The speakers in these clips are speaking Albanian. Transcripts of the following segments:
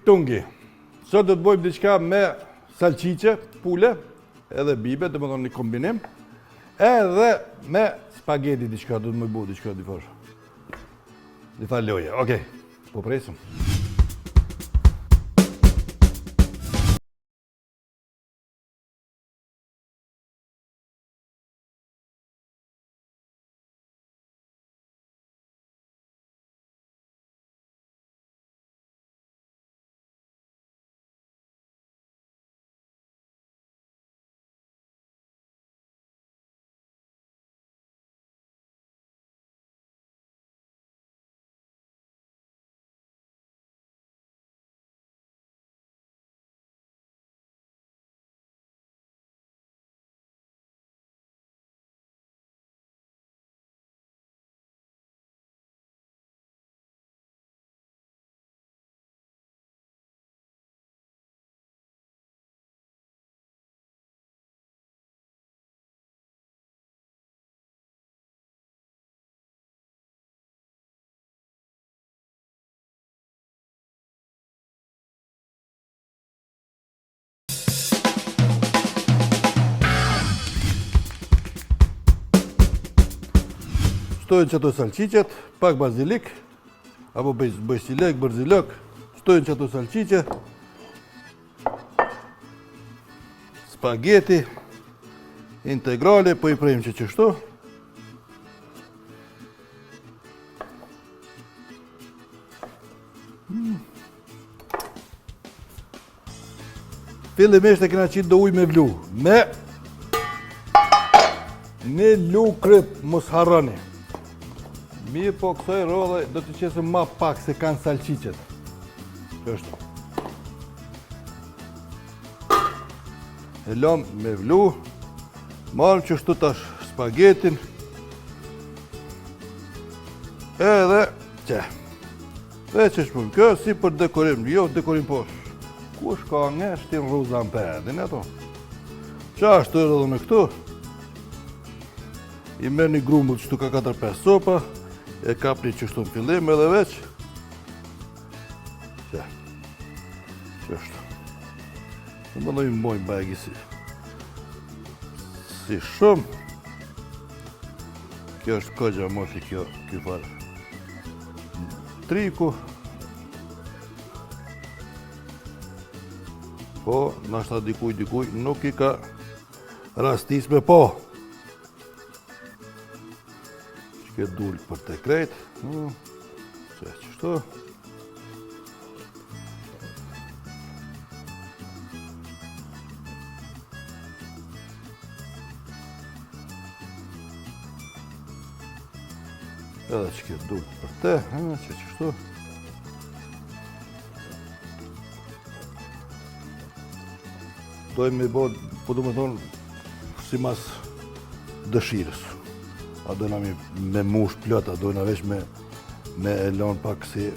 tungi. Sot do të bëjmë diçka me salcice, pule, edhe bibe, do të thonë një kombinim, edhe me spaghetti diçka, do të më bëj diçka difor. Difa loje. Okej. Po presim. Stojnë që ato salqicet, pak bazilik, apo bëjsilek, bërzilok, stojnë që ato salqice, spaghetti, integrale, po i prejmë që qështu. Fillimisht e kena qitë do ujë me vlu, me një lukrit mos harroni. Mirë po kësoj rodhe do të qesë ma pak se kanë salqicet. Që është. E lom me vlu, marëm qështu tash spagetin, edhe që. Dhe që shpëm kjo si për dekorim, jo dekorim posh. Kush ka nge shtin ruzan pedin e to. Qa është edhe me këtu, i merë një grumbull qështu ka 4-5 sopa, e kapni qështu në fillim edhe veç. Që. Qështu. Në më dojmë mbojmë bagi si shumë. Kjo është këgja moti kjo farë. Triku. Po, nashta dikuj nuk i ka rastis me po. Që dulë për të krejt. Që qështu. Edhe që këtë dulë për të, që qështu. Dojmë me bo, po du me thonë, si mas dëshirës. A dojna me mush plot, a dojna veç me elon pak si...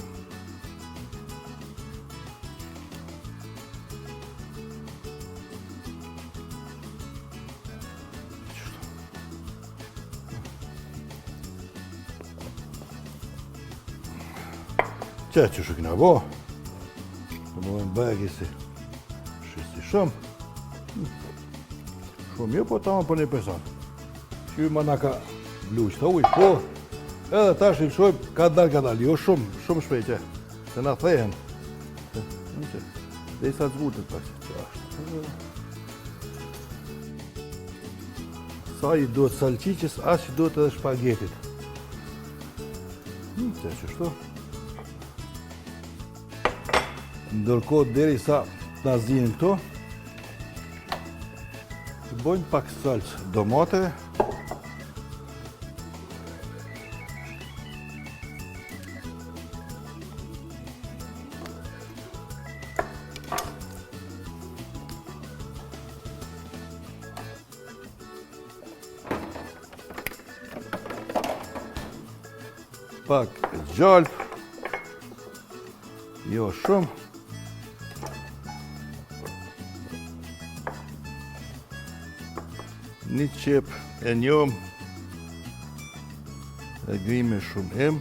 Që që kina bo, të më dojnë bagi si shumë. Shumë jo, po ta më për një person. Që ma na ka vlu qëta uj, po, edhe tash i lëshojmë kadal, jo shumë shpejt, se na thehen. Dhe i sa të zbutët pak që ashtë. Sa i duhet salqiqës, as i duhet edhe shpagetit. Që qështu. Ndërkohë deri sa na zinin këto, të bojnë pak salcë domate. Pak gjalp, jo shumë. Një qep e njom, e grime shumë em,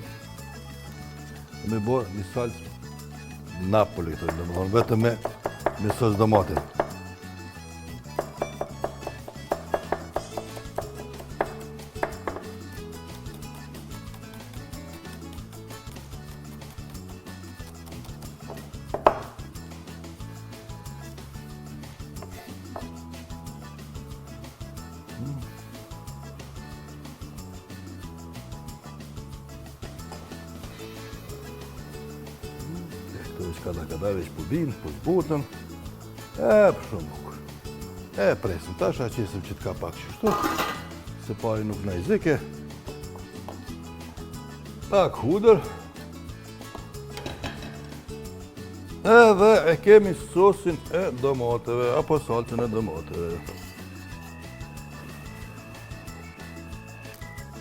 me bo një salcë Napoli këto, domethënë vetëm me sos domatin. Kada veç po binë, po zbutën, për shumë bukur. Presim tash, qesim që t'ka pak qështu, se pari nuk na i zike. Pak hudër. Edhe e kemi sosin e domateve, apo salcën e domateve.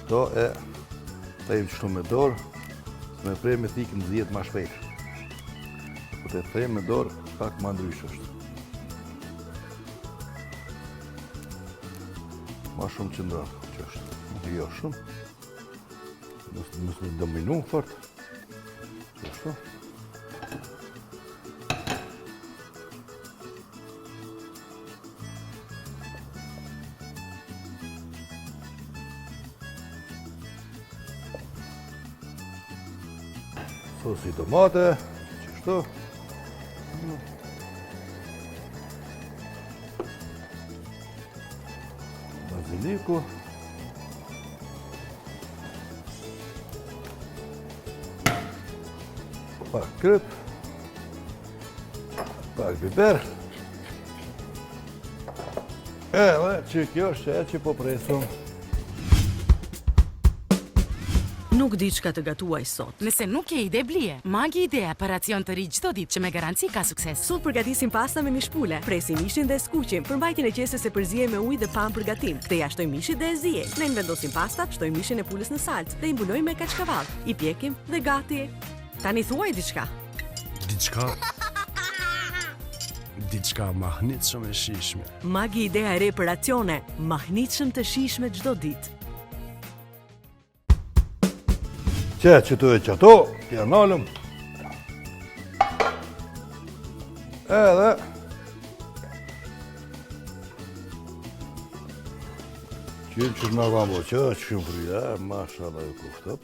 To e thejmë qështu me dorë, se me prej me thikën zjetë ma shpejtë. Po të thejmë me dorë, pak ma ndrysh është. Ma shumë që ndronë, që është. Jo shumë. Nësë një dominu fort. Që është. Sosi tomate, që është. Baziliku. Pak kryp. Pak biber. Edhe që kjo është që po presum. Nuk di çka të gatuaj sot. Nëse nuk ke ide blije, Magi Idea për racion të ri çdo ditë që me garanci ka sukses. Sot përgatisim pasta me mishpule, presim mishin dhe skuqim, për mbajtjen e qesës e përziej me ujë dhe pam përgatim. Ktheja shtoj mishin dhe e ziej. Ne vendosim pastat, shtoj mishin e pulës në salcë dhe i mbulojmë me kaçkavall. I pjekim dhe gati. Tani thuaj diçka. Diçka mahnitshëm e shijshme. Magi Idea e re për racione, mahnitshëm të shijshme çdo ditë. Që të e qëto, t'ja nalëm. Edhe qëmë që nga kam bo që shumë frida, masha dhe ju kuftë.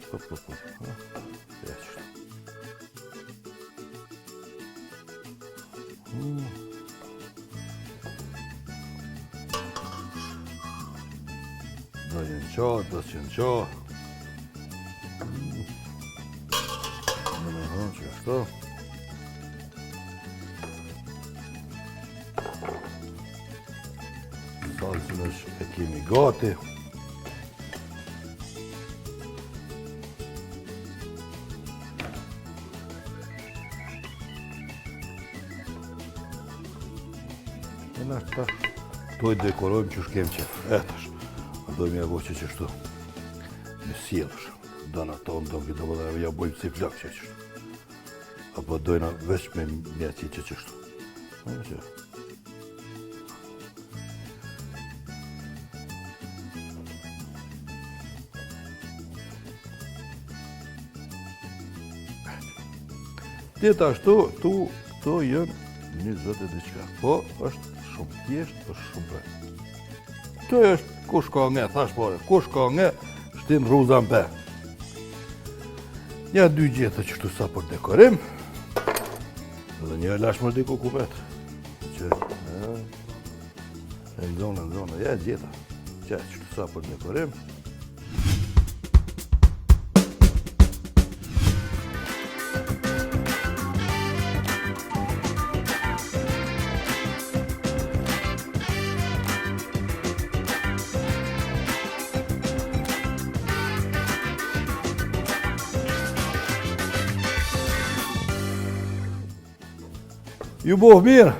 Do jenë qa, do s'jenë qa. Që ashtu. Salcën e kemi gati. E në ashtë to i dekorojmë që shkem qef. Tash, dojmë ja bo që qështu. Në sjellësh. Dana tonë do këtë dhe ja bojmë si flak që qështu. Apo dojna veç me mjeci që qështu. Tjeta ashtu, këto jënë 20 e diqka. Po, është shumë tjesht, është shumë për. Kjo është kush ka nge, thash pare, kush ka nge, shtin rruzan pe. Një 2 gjeta qështu sa për dekorim. Dhe një lash më diku kupet. Që, në zonë, ja gjeta. Që qështu sa për dekorim. Ju boh mirë.